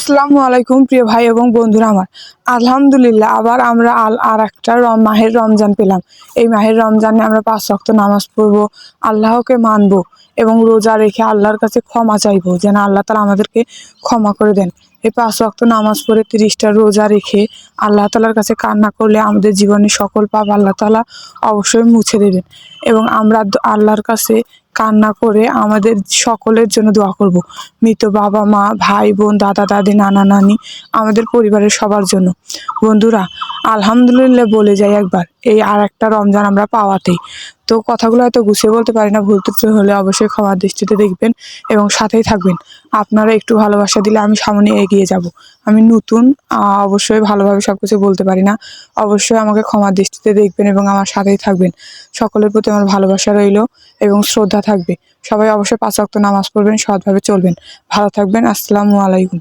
আসসালামু আলাইকুম প্রিয় ভাই এবং বন্ধুরা আমার। আলহামদুলিল্লাহ আবার আমরা আর একটা মাহের রমজান পেলাম। এই মাহের রমজানে আমরা ৫ ওয়াক্ত নামাজ পড়বো, আল্লাহকে মানবো এবং রোজা রেখে আল্লাহর কাছে ক্ষমা চাইবো যেন আল্লাহ তাআলা আমাদেরকে ক্ষমা করে দেন। এই ৫ ওয়াক্ত নামাজ পড়ে ৩০টা রোজা রেখে আল্লাহ তাআলার কাছে কান্না করলে আমাদের জীবনের সকল পাপ আল্লাহ তাআলা অবশ্যই মুছে দেবেন এবং আমরা আল্লাহর কাছে কান্না করে আমাদের সকলের জন্য দোয়া করব। মৃত বাবা মা, ভাই বোন, দাদা দাদি, নানা নানি, আমাদের পরিবারের সবার জন্য। বন্ধুরা, আলহামদুলিল্লাহ বলে যাই একবার, এই আর একটা রমজান আমরা পাওয়াতেই। তো কথাগুলো হয়তো গুছিয়ে বলতে পারি না, ভুল ত্রুটি হলে অবশ্যই ক্ষমার দৃষ্টিতে দেখবেন এবং সাথেই থাকবেন। আপনারা একটু ভালোবাসা দিলে আমি সামনে এগিয়ে যাব। আমি নতুন, অবশ্যই ভালোভাবে সবকিছু বলতে পারি না। অবশ্যই আমাকে ক্ষমার দৃষ্টিতে দেখবেন এবং আমার সাথেই থাকবেন। সকলের প্রতি আমার ভালোবাসা রইল এবং শ্রদ্ধা থাকবে। সবাই অবশ্যই ৫ ওয়াক্ত নামাজ পড়বেন, সৎভাবে চলবেন। ভালো থাকবেন। আসসালামু আলাইকুম।